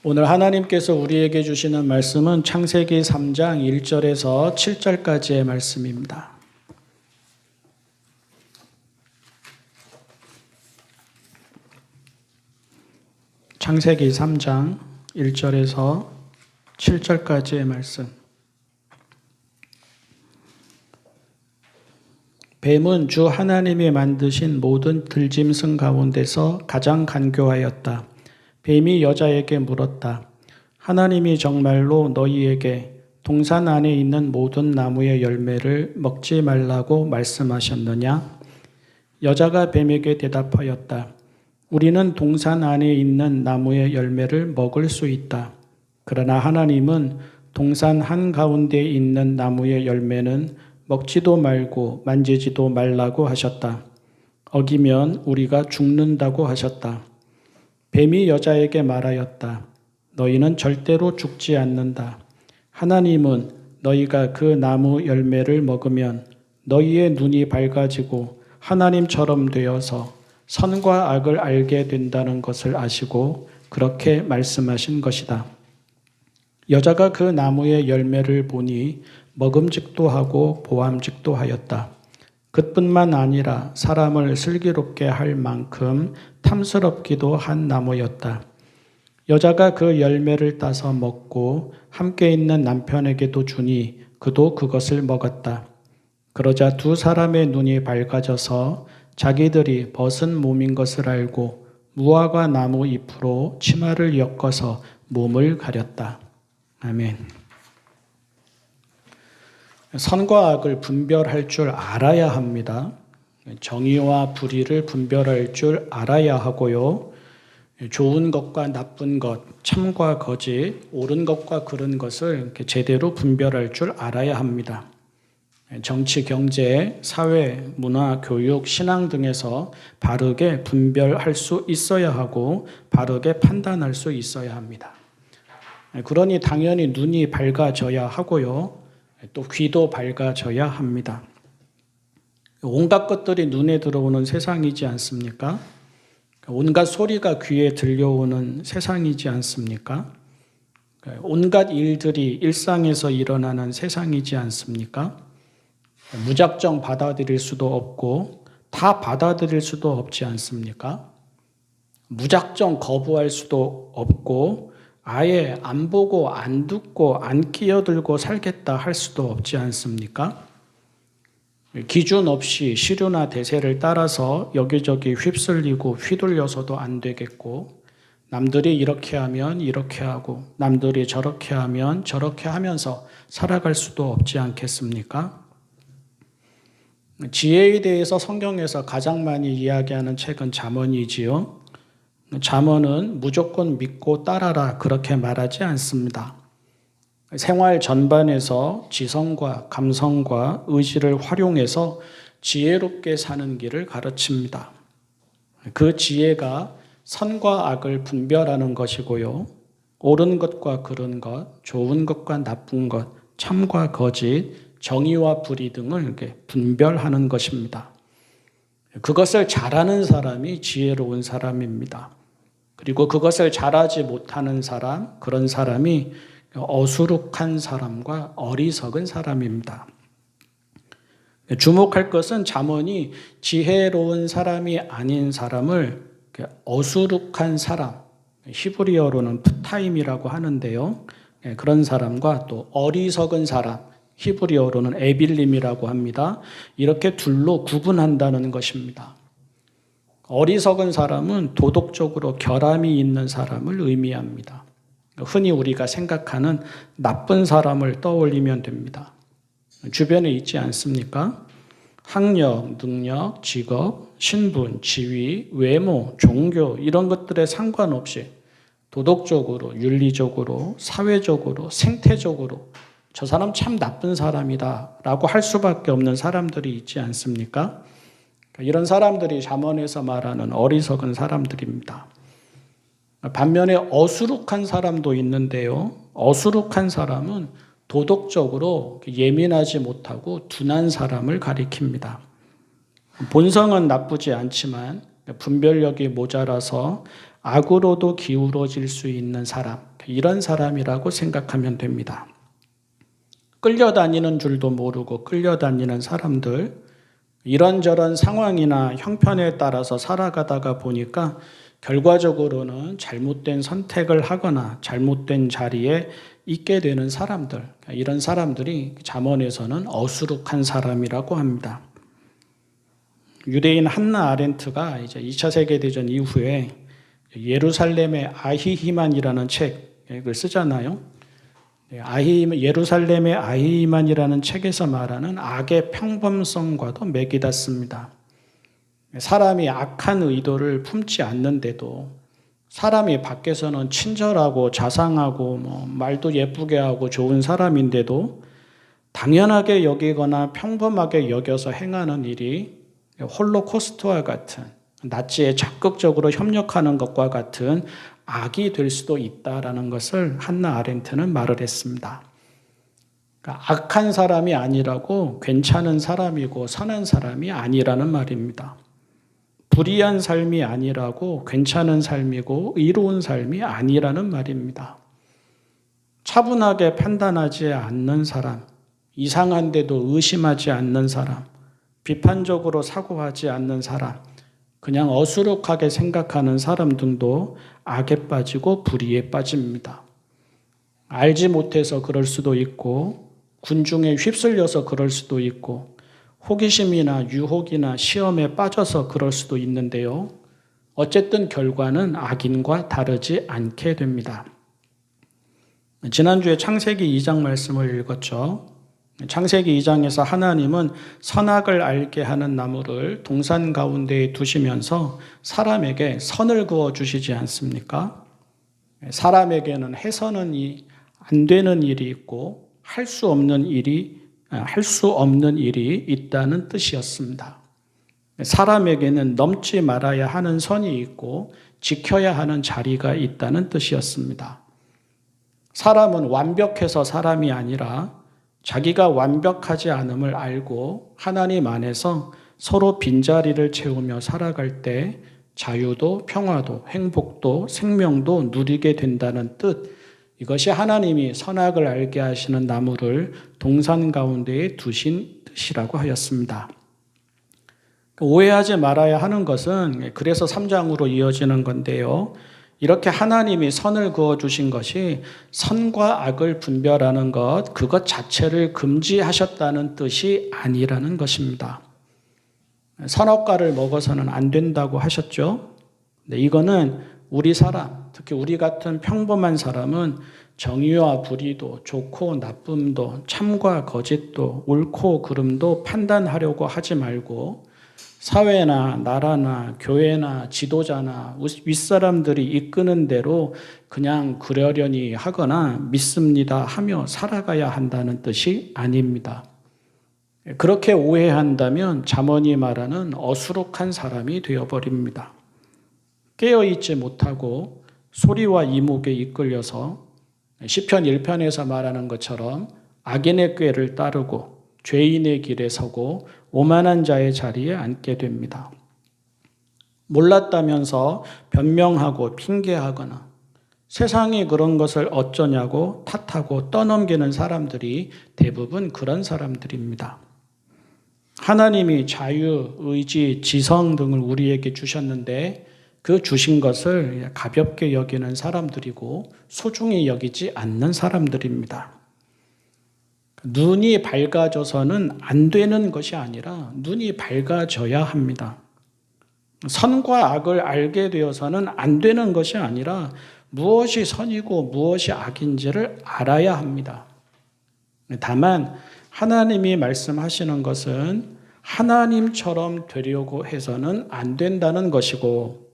오늘 하나님께서 우리에게 주시는 말씀은 창세기 3장 1절에서 7절까지의 말씀입니다. 창세기 3장 1절에서 7절까지의 말씀. 뱀은 주 하나님이 만드신 모든 들짐승 가운데서 가장 간교하였다. 뱀이 여자에게 물었다. 하나님이 정말로 너희에게 동산 안에 있는 모든 나무의 열매를 먹지 말라고 말씀하셨느냐? 여자가 뱀에게 대답하였다. 우리는 동산 안에 있는 나무의 열매를 먹을 수 있다. 그러나 하나님은 동산 한가운데 있는 나무의 열매는 먹지도 말고 만지지도 말라고 하셨다. 어기면 우리가 죽는다고 하셨다. 뱀이 여자에게 말하였다. 너희는 절대로 죽지 않는다. 하나님은 너희가 그 나무 열매를 먹으면 너희의 눈이 밝아지고 하나님처럼 되어서 선과 악을 알게 된다는 것을 아시고 그렇게 말씀하신 것이다. 여자가 그 나무의 열매를 보니 먹음직도 하고 보암직도 하였다. 그뿐만 아니라 사람을 슬기롭게 할 만큼 탐스럽기도 한 나무였다. 여자가 그 열매를 따서 먹고 함께 있는 남편에게도 주니 그도 그것을 먹었다. 그러자 두 사람의 눈이 밝아져서 자기들이 벗은 몸인 것을 알고 무화과 나무 잎으로 치마를 엮어서 몸을 가렸다. 아멘. 선과 악을 분별할 줄 알아야 합니다. 정의와 불의를 분별할 줄 알아야 하고요. 좋은 것과 나쁜 것, 참과 거짓, 옳은 것과 그른 것을 제대로 분별할 줄 알아야 합니다. 정치, 경제, 사회, 문화, 교육, 신앙 등에서 바르게 분별할 수 있어야 하고 바르게 판단할 수 있어야 합니다. 그러니 당연히 눈이 밝아져야 하고요. 또 귀도 밝아져야 합니다. 온갖 것들이 눈에 들어오는 세상이지 않습니까? 온갖 소리가 귀에 들려오는 세상이지 않습니까? 온갖 일들이 일상에서 일어나는 세상이지 않습니까? 무작정 받아들일 수도 없고 다 받아들일 수도 없지 않습니까? 무작정 거부할 수도 없고 아예 안 보고 안 듣고 안 끼어들고 살겠다 할 수도 없지 않습니까? 기준 없이 시류나 대세를 따라서 여기저기 휩쓸리고 휘둘려서도 안 되겠고 남들이 이렇게 하면 이렇게 하고 남들이 저렇게 하면 저렇게 하면서 살아갈 수도 없지 않겠습니까? 지혜에 대해서 성경에서 가장 많이 이야기하는 책은 잠언이지요. 잠언은 무조건 믿고 따라라 그렇게 말하지 않습니다. 생활 전반에서 지성과 감성과 의지를 활용해서 지혜롭게 사는 길을 가르칩니다. 그 지혜가 선과 악을 분별하는 것이고요. 옳은 것과 그른 것, 좋은 것과 나쁜 것, 참과 거짓, 정의와 불의 등을 이렇게 분별하는 것입니다. 그것을 잘하는 사람이 지혜로운 사람입니다. 그리고 그것을 잘하지 못하는 사람, 그런 사람이 어수룩한 사람과 어리석은 사람입니다. 주목할 것은 잠언이 지혜로운 사람이 아닌 사람을 어수룩한 사람, 히브리어로는 프타임이라고 하는데요. 그런 사람과 또 어리석은 사람, 히브리어로는 에빌림이라고 합니다. 이렇게 둘로 구분한다는 것입니다. 어리석은 사람은 도덕적으로 결함이 있는 사람을 의미합니다. 흔히 우리가 생각하는 나쁜 사람을 떠올리면 됩니다. 주변에 있지 않습니까? 학력, 능력, 직업, 신분, 지위, 외모, 종교 이런 것들에 상관없이 도덕적으로, 윤리적으로, 사회적으로, 생태적으로 저 사람 참 나쁜 사람이다 라고 할 수밖에 없는 사람들이 있지 않습니까? 이런 사람들이 잠언에서 말하는 어리석은 사람들입니다. 반면에 어수룩한 사람도 있는데요. 어수룩한 사람은 도덕적으로 예민하지 못하고 둔한 사람을 가리킵니다. 본성은 나쁘지 않지만 분별력이 모자라서 악으로도 기울어질 수 있는 사람, 이런 사람이라고 생각하면 됩니다. 끌려다니는 줄도 모르고 끌려다니는 사람들, 이런저런 상황이나 형편에 따라서 살아가다가 보니까 결과적으로는 잘못된 선택을 하거나 잘못된 자리에 있게 되는 사람들, 이런 사람들이 잠언에서는 어수룩한 사람이라고 합니다. 유대인 한나 아렌트가 이제 2차 세계대전 이후에 예루살렘의 아히히만이라는 책을 쓰잖아요. 예루살렘의 아히히만이라는 책에서 말하는 악의 평범성과도 맥이 닿습니다. 사람이 악한 의도를 품지 않는데도 사람이 밖에서는 친절하고 자상하고 말도 예쁘게 하고 좋은 사람인데도 당연하게 여기거나 평범하게 여겨서 행하는 일이 홀로코스트와 같은 나치에 적극적으로 협력하는 것과 같은 악이 될 수도 있다라는 것을 한나 아렌트는 말을 했습니다. 그러니까 악한 사람이 아니라고 괜찮은 사람이고 선한 사람이 아니라는 말입니다. 불의한 삶이 아니라고 괜찮은 삶이고 의로운 삶이 아니라는 말입니다. 차분하게 판단하지 않는 사람, 이상한데도 의심하지 않는 사람, 비판적으로 사고하지 않는 사람, 그냥 어수룩하게 생각하는 사람 등도 악에 빠지고 불의에 빠집니다. 알지 못해서 그럴 수도 있고 군중에 휩쓸려서 그럴 수도 있고 호기심이나 유혹이나 시험에 빠져서 그럴 수도 있는데요. 어쨌든 결과는 악인과 다르지 않게 됩니다. 지난주에 창세기 2장 말씀을 읽었죠. 창세기 2장에서 하나님은 선악을 알게 하는 나무를 동산 가운데에 두시면서 사람에게 선을 그어 주시지 않습니까? 사람에게는 해서는 안 되는 일이 있고 할 수 없는 일이 있다는 뜻이었습니다. 사람에게는 넘지 말아야 하는 선이 있고 지켜야 하는 자리가 있다는 뜻이었습니다. 사람은 완벽해서 사람이 아니라 자기가 완벽하지 않음을 알고 하나님 안에서 서로 빈자리를 채우며 살아갈 때 자유도 평화도 행복도 생명도 누리게 된다는 뜻, 이것이 하나님이 선악을 알게 하시는 나무를 동산 가운데에 두신 뜻이라고 하였습니다. 오해하지 말아야 하는 것은 그래서 3장으로 이어지는 건데요. 이렇게 하나님이 선을 그어주신 것이 선과 악을 분별하는 것, 그것 자체를 금지하셨다는 뜻이 아니라는 것입니다. 선악과를 먹어서는 안 된다고 하셨죠. 이거는 우리 사람, 특히 우리 같은 평범한 사람은 정의와 불의도 좋고 나쁨도 참과 거짓도 옳고 그름도 판단하려고 하지 말고 사회나 나라나 교회나 지도자나 윗사람들이 이끄는 대로 그냥 그러려니 하거나 믿습니다 하며 살아가야 한다는 뜻이 아닙니다. 그렇게 오해한다면 잠언이 말하는 어수룩한 사람이 되어버립니다. 깨어있지 못하고 소리와 이목에 이끌려서 시편 1편에서 말하는 것처럼 악인의 꾀를 따르고 죄인의 길에 서고 오만한 자의 자리에 앉게 됩니다. 몰랐다면서 변명하고 핑계하거나 세상이 그런 것을 어쩌냐고 탓하고 떠넘기는 사람들이 대부분 그런 사람들입니다. 하나님이 자유, 의지, 지성 등을 우리에게 주셨는데 그 주신 것을 가볍게 여기는 사람들이고 소중히 여기지 않는 사람들입니다. 눈이 밝아져서는 안 되는 것이 아니라 눈이 밝아져야 합니다. 선과 악을 알게 되어서는 안 되는 것이 아니라 무엇이 선이고 무엇이 악인지를 알아야 합니다. 다만 하나님이 말씀하시는 것은 하나님처럼 되려고 해서는 안 된다는 것이고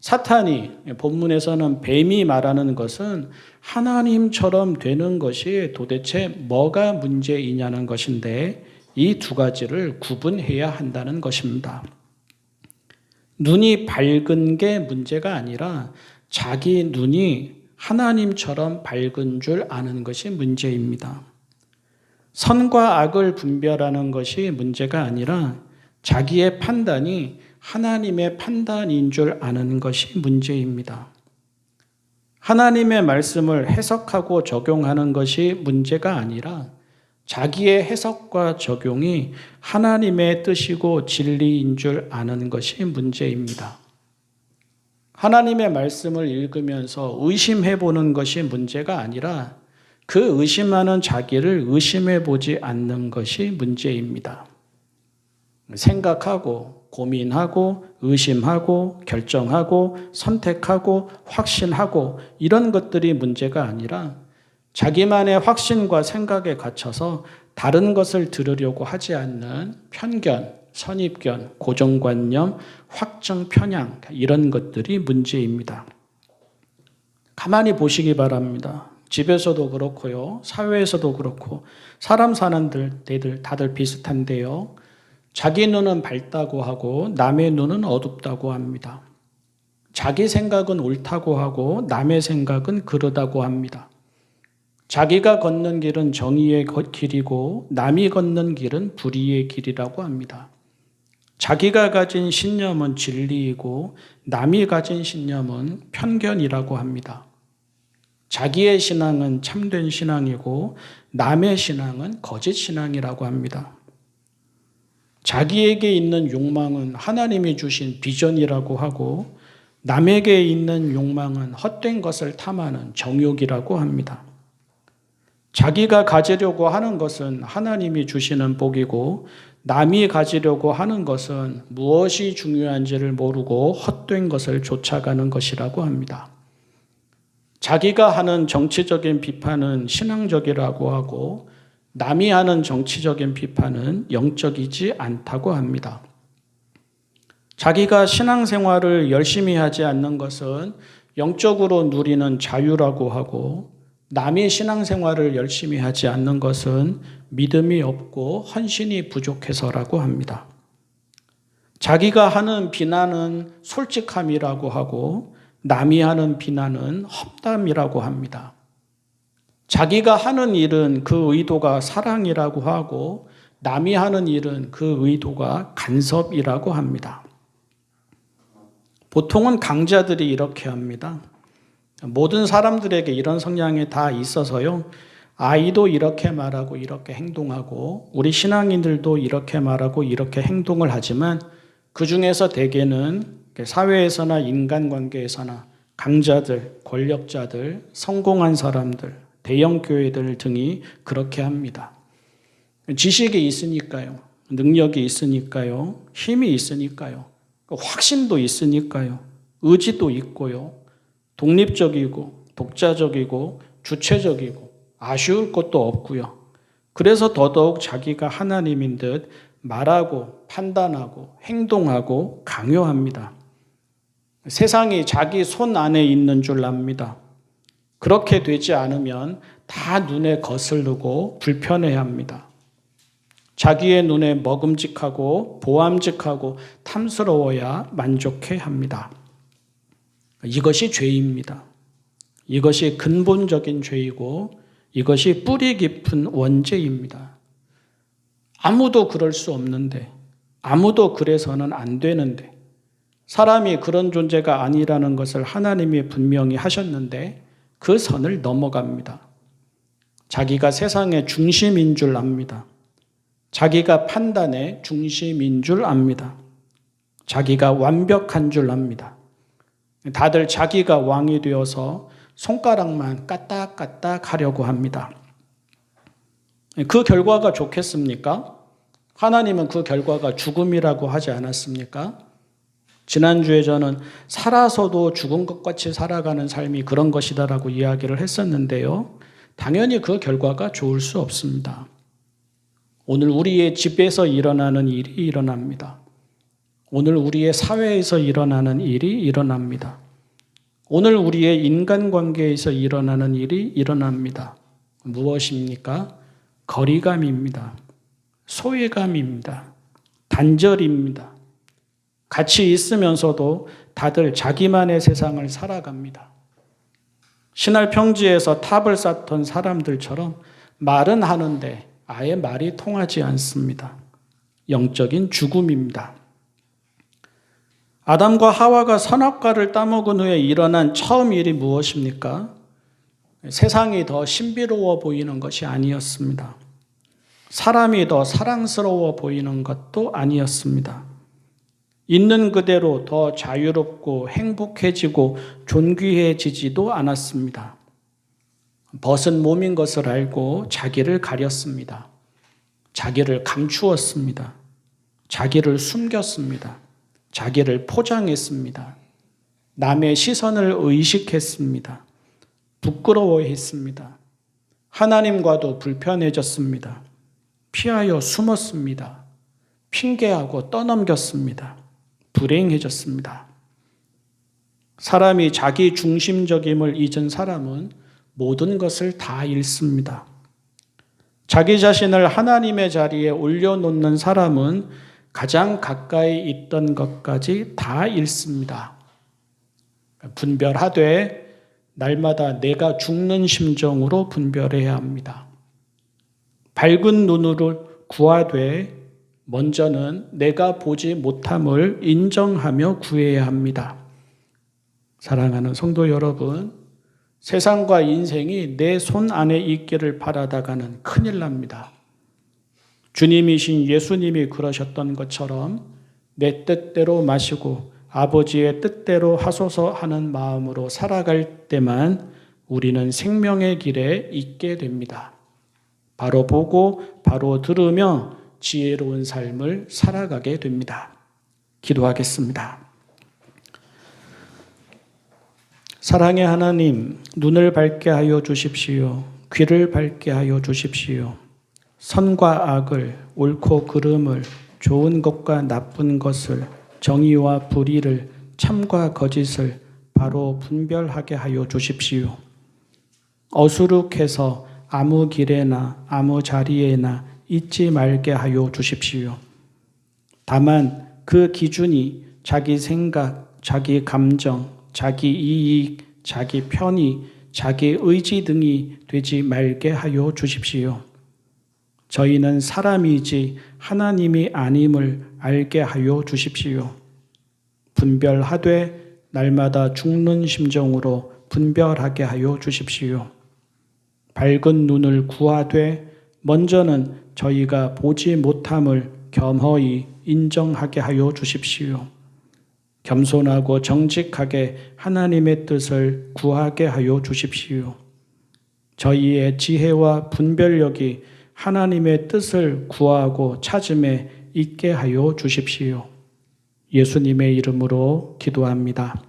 사탄이 본문에서는 뱀이 말하는 것은 하나님처럼 되는 것이 도대체 뭐가 문제이냐는 것인데 이 두 가지를 구분해야 한다는 것입니다. 눈이 밝은 게 문제가 아니라 자기 눈이 하나님처럼 밝은 줄 아는 것이 문제입니다. 선과 악을 분별하는 것이 문제가 아니라 자기의 판단이 하나님의 판단인 줄 아는 것이 문제입니다. 하나님의 말씀을 해석하고 적용하는 것이 문제가 아니라 자기의 해석과 적용이 하나님의 뜻이고 진리인 줄 아는 것이 문제입니다. 하나님의 말씀을 읽으면서 의심해 보는 것이 문제가 아니라 그 의심하는 자기를 의심해 보지 않는 것이 문제입니다. 생각하고 고민하고 의심하고 결정하고 선택하고 확신하고 이런 것들이 문제가 아니라 자기만의 확신과 생각에 갇혀서 다른 것을 들으려고 하지 않는 편견, 선입견, 고정관념, 확정 편향 이런 것들이 문제입니다. 가만히 보시기 바랍니다. 집에서도 그렇고요. 사회에서도 그렇고 사람 사는 데들 다들 비슷한데요. 자기 눈은 밝다고 하고 남의 눈은 어둡다고 합니다. 자기 생각은 옳다고 하고 남의 생각은 그르다고 합니다. 자기가 걷는 길은 정의의 길이고 남이 걷는 길은 불의의 길이라고 합니다. 자기가 가진 신념은 진리이고 남이 가진 신념은 편견이라고 합니다. 자기의 신앙은 참된 신앙이고 남의 신앙은 거짓 신앙이라고 합니다. 자기에게 있는 욕망은 하나님이 주신 비전이라고 하고 남에게 있는 욕망은 헛된 것을 탐하는 정욕이라고 합니다. 자기가 가지려고 하는 것은 하나님이 주시는 복이고 남이 가지려고 하는 것은 무엇이 중요한지를 모르고 헛된 것을 쫓아가는 것이라고 합니다. 자기가 하는 정치적인 비판은 신앙적이라고 하고 남이 하는 정치적인 비판은 영적이지 않다고 합니다. 자기가 신앙생활을 열심히 하지 않는 것은 영적으로 누리는 자유라고 하고 남이 신앙생활을 열심히 하지 않는 것은 믿음이 없고 헌신이 부족해서라고 합니다. 자기가 하는 비난은 솔직함이라고 하고 남이 하는 비난은 험담이라고 합니다. 자기가 하는 일은 그 의도가 사랑이라고 하고 남이 하는 일은 그 의도가 간섭이라고 합니다. 보통은 강자들이 이렇게 합니다. 모든 사람들에게 이런 성향이 다 있어서요. 아이도 이렇게 말하고 이렇게 행동하고 우리 신앙인들도 이렇게 말하고 이렇게 행동을 하지만 그 중에서 대개는 사회에서나 인간관계에서나 강자들, 권력자들, 성공한 사람들, 대형 교회들 등이 그렇게 합니다. 지식이 있으니까요. 능력이 있으니까요. 힘이 있으니까요. 확신도 있으니까요. 의지도 있고요. 독립적이고 독자적이고 주체적이고 아쉬울 것도 없고요. 그래서 더더욱 자기가 하나님인 듯 말하고 판단하고 행동하고 강요합니다. 세상이 자기 손 안에 있는 줄 압니다. 그렇게 되지 않으면 다 눈에 거스르고 불편해합니다. 자기의 눈에 먹음직하고 보암직하고 탐스러워야 만족해합니다. 이것이 죄입니다. 이것이 근본적인 죄이고 이것이 뿌리 깊은 원죄입니다. 아무도 그럴 수 없는데 아무도 그래서는 안 되는데 사람이 그런 존재가 아니라는 것을 하나님이 분명히 하셨는데 그 선을 넘어갑니다. 자기가 세상의 중심인 줄 압니다. 자기가 판단의 중심인 줄 압니다. 자기가 완벽한 줄 압니다. 다들 자기가 왕이 되어서 손가락만 까딱까딱 하려고 합니다. 그 결과가 좋겠습니까? 하나님은 그 결과가 죽음이라고 하지 않았습니까? 지난주에 저는 살아서도 죽은 것 같이 살아가는 삶이 그런 것이다라고 이야기를 했었는데요. 당연히 그 결과가 좋을 수 없습니다. 오늘 우리의 집에서 일어나는 일이 일어납니다. 오늘 우리의 사회에서 일어나는 일이 일어납니다. 오늘 우리의 인간관계에서 일어나는 일이 일어납니다. 무엇입니까? 거리감입니다. 소외감입니다. 단절입니다. 같이 있으면서도 다들 자기만의 세상을 살아갑니다. 신할 평지에서 탑을 쌓던 사람들처럼 말은 하는데 아예 말이 통하지 않습니다. 영적인 죽음입니다. 아담과 하와가 선악과를 따먹은 후에 일어난 처음 일이 무엇입니까? 세상이 더 신비로워 보이는 것이 아니었습니다. 사람이 더 사랑스러워 보이는 것도 아니었습니다. 있는 그대로 더 자유롭고 행복해지고 존귀해지지도 않았습니다. 벗은 몸인 것을 알고 자기를 가렸습니다. 자기를 감추었습니다. 자기를 숨겼습니다. 자기를 포장했습니다. 남의 시선을 의식했습니다. 부끄러워했습니다. 하나님과도 불편해졌습니다. 피하여 숨었습니다. 핑계하고 떠넘겼습니다. 불행해졌습니다. 사람이 자기 중심적임을 잊은 사람은 모든 것을 다 잃습니다. 자기 자신을 하나님의 자리에 올려놓는 사람은 가장 가까이 있던 것까지 다 잃습니다. 분별하되 날마다 내가 죽는 심정으로 분별해야 합니다. 밝은 눈으로 구하되 먼저는 내가 보지 못함을 인정하며 구해야 합니다. 사랑하는 성도 여러분, 세상과 인생이 내 손 안에 있기를 바라다가는 큰일 납니다. 주님이신 예수님이 그러셨던 것처럼 내 뜻대로 마시고 아버지의 뜻대로 하소서 하는 마음으로 살아갈 때만 우리는 생명의 길에 있게 됩니다. 바로 보고 바로 들으며 지혜로운 삶을 살아가게 됩니다. 기도하겠습니다. 사랑의 하나님, 눈을 밝게 하여 주십시오. 귀를 밝게 하여 주십시오. 선과 악을, 옳고 그름을, 좋은 것과 나쁜 것을, 정의와 불의를, 참과 거짓을 바로 분별하게 하여 주십시오. 어수룩해서 아무 길에나 아무 자리에나 있지 말게 하여 주십시오. 다만 그 기준이 자기 생각, 자기 감정, 자기 이익, 자기 편의, 자기 의지 등이 되지 말게 하여 주십시오. 저희는 사람이지 하나님이 아님을 알게 하여 주십시오. 분별하되 날마다 죽는 심정으로 분별하게 하여 주십시오. 밝은 눈을 구하되 먼저는 저희가 보지 못함을 겸허히 인정하게 하여 주십시오. 겸손하고 정직하게 하나님의 뜻을 구하게 하여 주십시오. 저희의 지혜와 분별력이 하나님의 뜻을 구하고 찾음에 있게 하여 주십시오. 예수님의 이름으로 기도합니다.